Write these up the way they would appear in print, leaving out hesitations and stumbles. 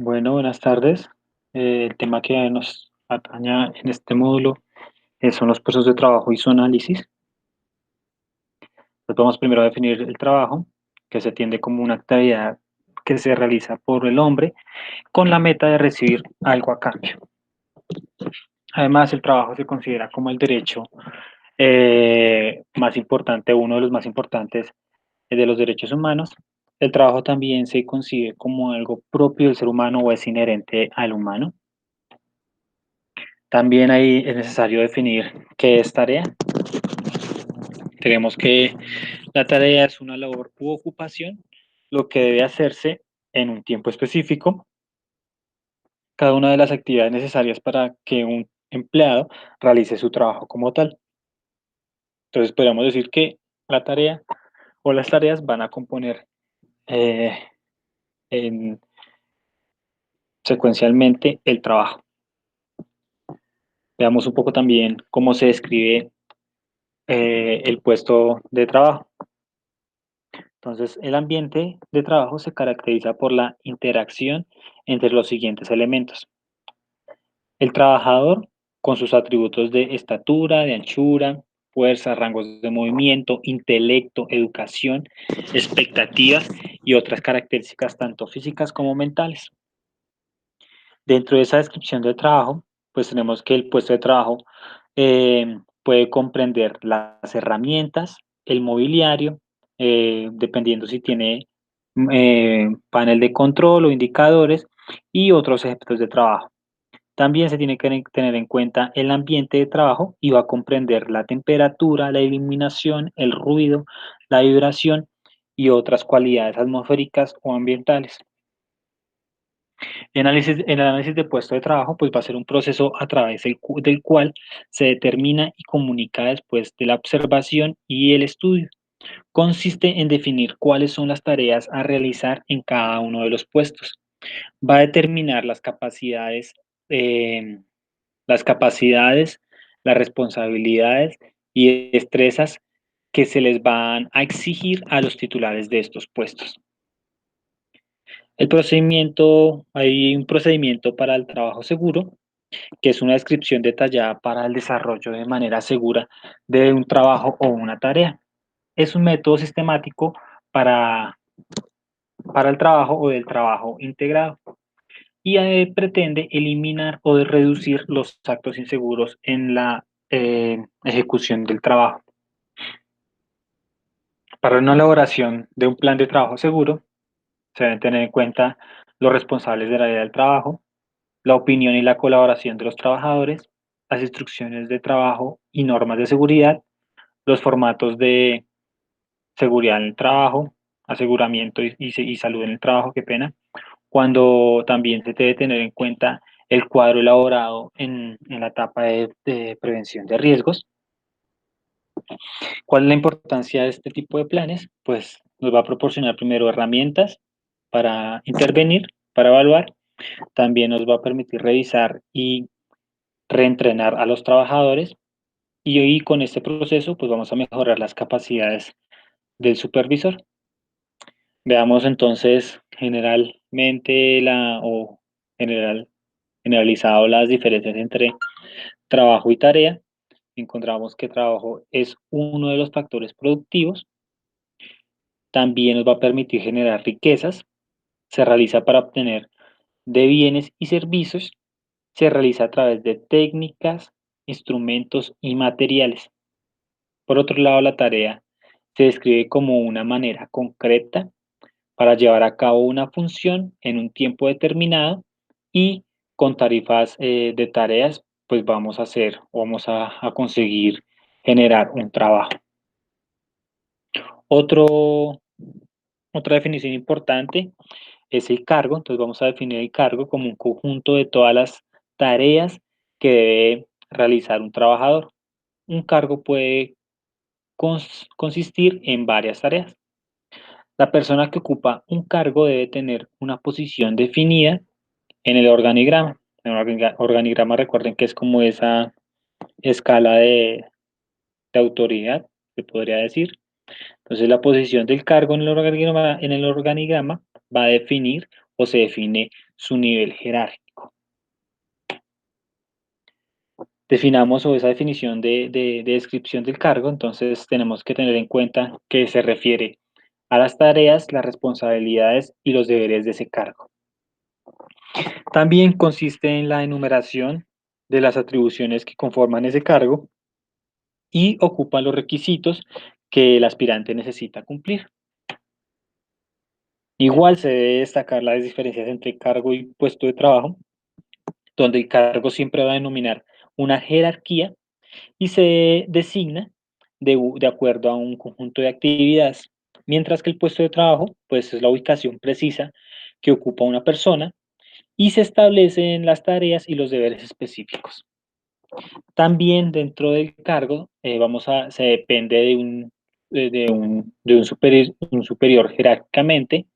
Bueno, buenas tardes. El tema que nos ataña en este módulo son los puestos de trabajo y su análisis. Entonces vamos primero a definir el trabajo, que se entiende como una actividad que se realiza por el hombre con la meta de recibir algo a cambio. Además, el trabajo se considera como el derecho más importante, uno de los más importantes de los derechos humanos. El trabajo también se concibe como algo propio del ser humano o es inherente al humano. También ahí es necesario definir qué es tarea. Tenemos que la tarea es una labor u ocupación, lo que debe hacerse en un tiempo específico. Cada una de las actividades necesarias para que un empleado realice su trabajo como tal. Entonces podríamos decir que la tarea o las tareas van a componer eh, en- secuencialmente el trabajo. Veamos un poco también cómo se describe el puesto de trabajo. Entonces, el ambiente de trabajo se caracteriza por la interacción entre los siguientes elementos. El trabajador, con sus atributos de estatura, de anchura, fuerza, rangos de movimiento, intelecto, educación, expectativas y otras características tanto físicas como mentales. Dentro de esa descripción del trabajo, pues tenemos que el puesto de trabajo puede comprender las herramientas, el mobiliario, dependiendo si tiene panel de control o indicadores y otros objetos de trabajo. También se tiene que tener en cuenta el ambiente de trabajo y va a comprender la temperatura, la iluminación, el ruido, la vibración y otras cualidades atmosféricas o ambientales. El análisis de puesto de trabajo pues va a ser un proceso a través del cual se determina y comunica después de la observación y el estudio. Consiste en definir cuáles son las tareas a realizar en cada uno de los puestos. Va a determinar eh, las capacidades, las responsabilidades y destrezas que se les van a exigir a los titulares de estos puestos. Hay un procedimiento para el trabajo seguro, que es una descripción detallada para el desarrollo de manera segura de un trabajo o una tarea. Es un método sistemático para, para el trabajo o del trabajo integrado y pretende eliminar o de reducir los actos inseguros en la ejecución del trabajo. Para una elaboración de un plan de trabajo seguro, se deben tener en cuenta los responsables del área del trabajo, la opinión y la colaboración de los trabajadores, las instrucciones de trabajo y normas de seguridad, los formatos de seguridad en el trabajo, aseguramiento y salud en el trabajo, qué pena, cuando también se debe tener en cuenta el cuadro elaborado en la etapa de prevención de riesgos. ¿Cuál es la importancia de este tipo de planes? Pues nos va a proporcionar primero herramientas para intervenir, para evaluar. También nos va a permitir revisar y reentrenar a los trabajadores y hoy con este proceso pues vamos a mejorar las capacidades del supervisor. Veamos entonces generalmente general, generalizado las diferencias entre trabajo y tarea. Encontramos que trabajo es uno de los factores productivos. También nos va a permitir generar riquezas. Se realiza para obtener de bienes y servicios. Se realiza a través de técnicas, instrumentos y materiales. Por otro lado, la tarea se describe como una manera concreta para llevar a cabo una función en un tiempo determinado y con tarifas de tareas, pues vamos a hacer o vamos a conseguir generar un trabajo. Otro, otra definición importante es el cargo. Entonces vamos a definir el cargo como un conjunto de todas las tareas que debe realizar un trabajador. Un cargo puede consistir en varias tareas. La persona que ocupa un cargo debe tener una posición definida en el organigrama. En el organigrama recuerden que es como esa escala de autoridad, se podría decir. Entonces la posición del cargo en el organigrama va a definir o se define su nivel jerárquico. Definamos o esa definición de descripción del cargo, entonces tenemos que tener en cuenta que se refiere a las tareas, las responsabilidades y los deberes de ese cargo. También consiste en la enumeración de las atribuciones que conforman ese cargo y ocupan los requisitos que el aspirante necesita cumplir. Igual se debe destacar las diferencias entre cargo y puesto de trabajo, donde el cargo siempre va a denominar una jerarquía y se designa de acuerdo a un conjunto de actividades, mientras que el puesto de trabajo pues es la ubicación precisa que ocupa una persona y se establecen las tareas y los deberes específicos. También dentro del cargo se depende un superior jerárquicamente,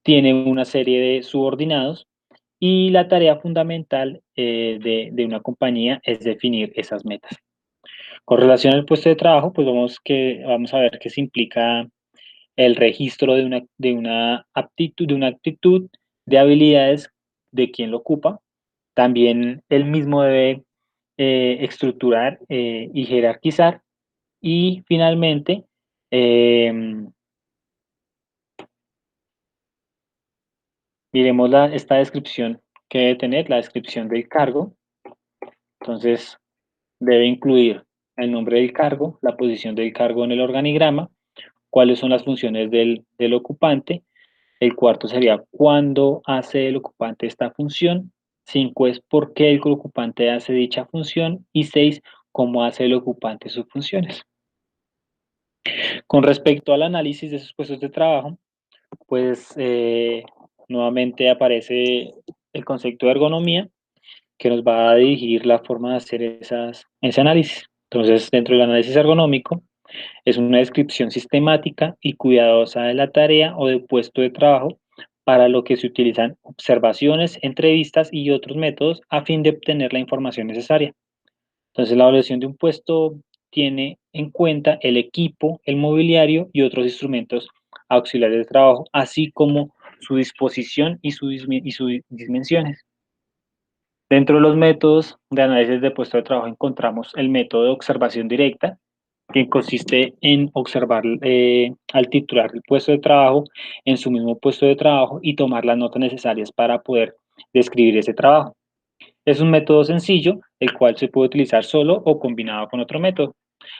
tiene una serie de subordinados y la tarea fundamental de una compañía es definir esas metas. Con relación al puesto de trabajo, pues vamos a ver que se implica el registro de una actitud, de habilidades de quien lo ocupa. También él mismo debe estructurar y jerarquizar. Y finalmente, eh, miremos esta descripción que debe tener, la descripción del cargo. Entonces, debe incluir el nombre del cargo, la posición del cargo en el organigrama, cuáles son las funciones del ocupante. El cuarto sería cuándo hace el ocupante esta función. 5 es por qué el ocupante hace dicha función. Y 6, cómo hace el ocupante sus funciones. Con respecto al análisis de esos puestos de trabajo, pues nuevamente aparece el concepto de ergonomía que nos va a dirigir la forma de hacer ese análisis. Entonces, dentro del análisis ergonómico, es una descripción sistemática y cuidadosa de la tarea o del puesto de trabajo para lo que se utilizan observaciones, entrevistas y otros métodos a fin de obtener la información necesaria. Entonces, la evaluación de un puesto tiene en cuenta el equipo, el mobiliario y otros instrumentos auxiliares de trabajo, así como su disposición y sus dimensiones. Dentro de los métodos de análisis de puesto de trabajo encontramos el método de observación directa, que consiste en observar al titular del puesto de trabajo en su mismo puesto de trabajo y tomar las notas necesarias para poder describir ese trabajo. Es un método sencillo, el cual se puede utilizar solo o combinado con otro método.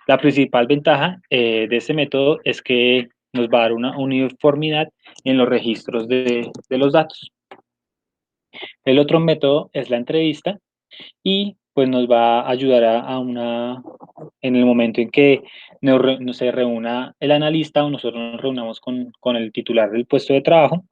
La principal ventaja de este método es que nos va a dar una uniformidad en los registros de los datos. El otro método es la entrevista y pues nos va a ayudar en el momento en que se reúna el analista o nosotros nos reunamos con el titular del puesto de trabajo,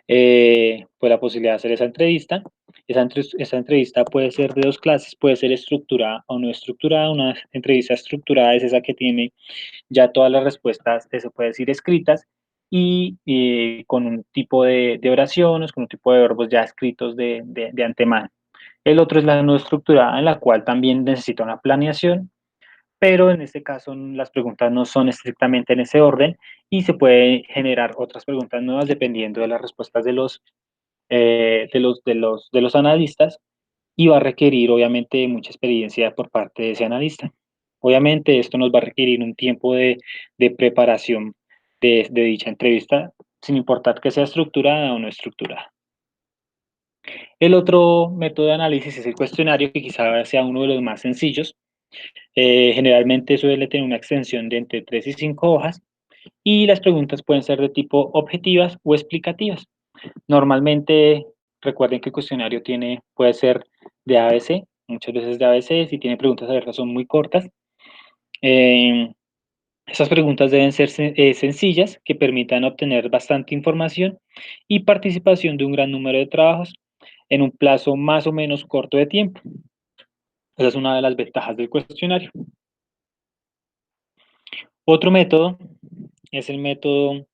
pues la posibilidad de hacer esa entrevista. Esa entrevista puede ser de dos clases, puede ser estructurada o no estructurada. Una entrevista estructurada es esa que tiene ya todas las respuestas, se puede decir, escritas y con un tipo de oraciones, con un tipo de verbos ya escritos de antemano. El otro es la no estructurada, en la cual también necesita una planeación, pero en este caso las preguntas no son estrictamente en ese orden y se puede generar otras preguntas nuevas dependiendo de las respuestas de los analistas y va a requerir obviamente mucha experiencia por parte de ese analista. Obviamente esto nos va a requerir un tiempo de preparación de dicha entrevista, sin importar que sea estructurada o no estructurada. El otro método de análisis es el cuestionario, que quizá sea uno de los más sencillos. Generalmente suele tener una extensión de entre 3 y 5 hojas y las preguntas pueden ser de tipo objetivas o explicativas. Normalmente, recuerden que el cuestionario puede ser de ABC, muchas veces de ABC, si tiene preguntas abiertas son muy cortas. Eh, Esas preguntas deben ser sencillas, que permitan obtener bastante información y participación de un gran número de trabajos en un plazo más o menos corto de tiempo. Esa es una de las ventajas del cuestionario. Otro método es el método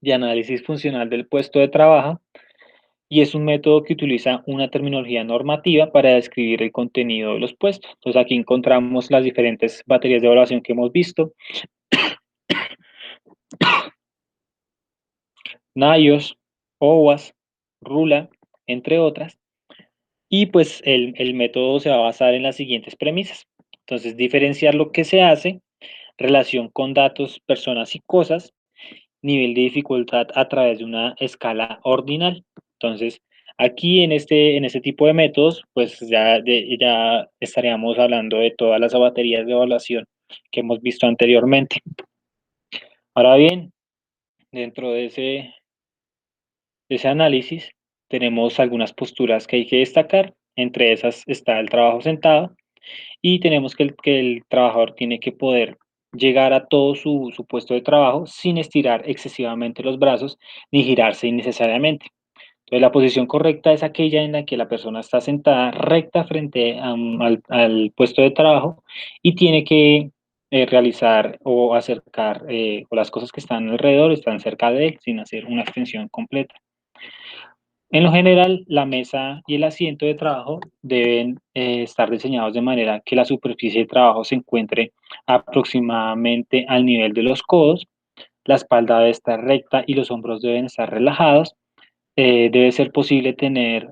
de análisis funcional del puesto de trabajo y es un método que utiliza una terminología normativa para describir el contenido de los puestos. Entonces aquí encontramos las diferentes baterías de evaluación que hemos visto: NAIOS, OWASP, RULA, entre otras. Y pues el método se va a basar en las siguientes premisas. Entonces, diferenciar lo que se hace, relación con datos, personas y cosas, nivel de dificultad a través de una escala ordinal. Entonces, aquí en este tipo de métodos, pues ya estaríamos hablando de todas las baterías de evaluación que hemos visto anteriormente. Ahora bien, dentro de ese análisis tenemos algunas posturas que hay que destacar. Entre esas está el trabajo sentado y tenemos que el trabajador tiene que poder llegar a todo su puesto de trabajo sin estirar excesivamente los brazos ni girarse innecesariamente. Entonces, la posición correcta es aquella en la que la persona está sentada recta frente al puesto de trabajo y tiene que realizar o acercar, o las cosas que están alrededor están cerca de él sin hacer una extensión completa. En lo general, la mesa y el asiento de trabajo deben estar diseñados de manera que la superficie de trabajo se encuentre aproximadamente al nivel de los codos, la espalda debe estar recta y los hombros deben estar relajados. Debe ser posible tener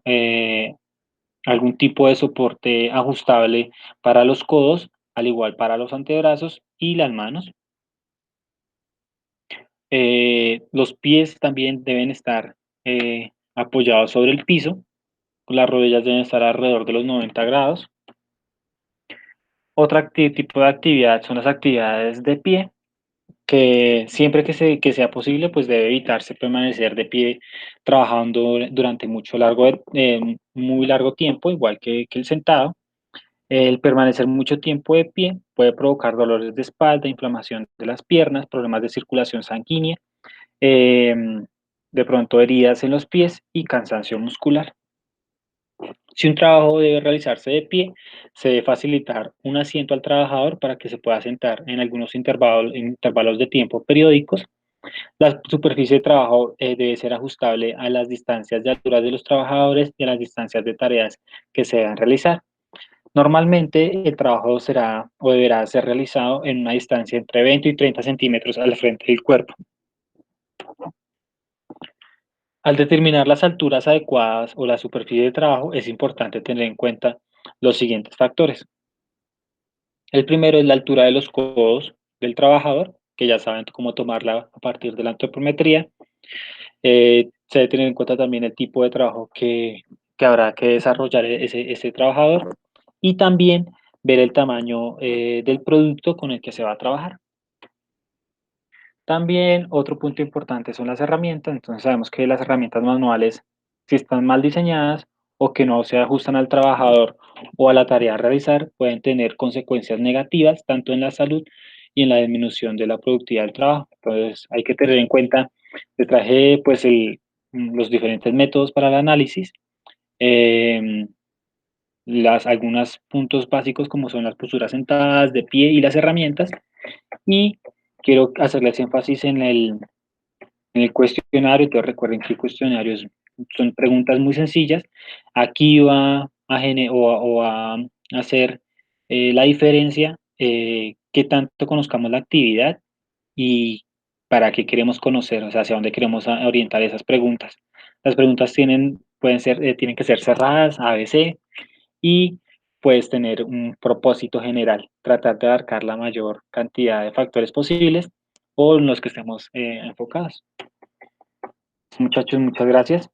algún tipo de soporte ajustable para los codos, al igual para los antebrazos y las manos. Los pies también deben estar apoyados sobre el piso. Las rodillas deben estar alrededor de los 90 grados. Tipo de actividad son las actividades de pie, que siempre que sea posible, pues debe evitarse permanecer de pie trabajando durante muy largo tiempo, igual que el sentado. El permanecer mucho tiempo de pie puede provocar dolores de espalda, inflamación de las piernas, problemas de circulación sanguínea, de pronto heridas en los pies y cansancio muscular. Si un trabajo debe realizarse de pie, se debe facilitar un asiento al trabajador para que se pueda sentar en algunos intervalos de tiempo periódicos. La superficie de trabajo debe ser ajustable a las distancias de altura de los trabajadores y a las distancias de tareas que se deban realizar. Normalmente el trabajo será o deberá ser realizado en una distancia entre 20 y 30 centímetros al frente del cuerpo. Al determinar las alturas adecuadas o la superficie de trabajo, es importante tener en cuenta los siguientes factores. El primero es la altura de los codos del trabajador, que ya saben cómo tomarla a partir de la antropometría. Se debe tener en cuenta también el tipo de trabajo que habrá que desarrollar ese trabajador y también ver el tamaño del producto con el que se va a trabajar. También otro punto importante son las herramientas. Entonces sabemos que las herramientas manuales, si están mal diseñadas o que no se ajustan al trabajador o a la tarea a realizar, pueden tener consecuencias negativas tanto en la salud y en la disminución de la productividad del trabajo. Entonces hay que tener en cuenta, les traje pues los diferentes métodos para el análisis, em, algunos puntos básicos como son las posturas sentadas, de pie y las herramientas. Y quiero hacerles énfasis en el cuestionario. Entonces recuerden que el cuestionario son preguntas muy sencillas. Aquí va o a hacer la diferencia, qué tanto conozcamos la actividad y para qué queremos conocer, o sea, hacia dónde queremos orientar esas preguntas. Las preguntas tienen que ser cerradas, ABC, y puedes tener un propósito general, tratar de abarcar la mayor cantidad de factores posibles o en los que estemos enfocados. Muchachos, muchas gracias.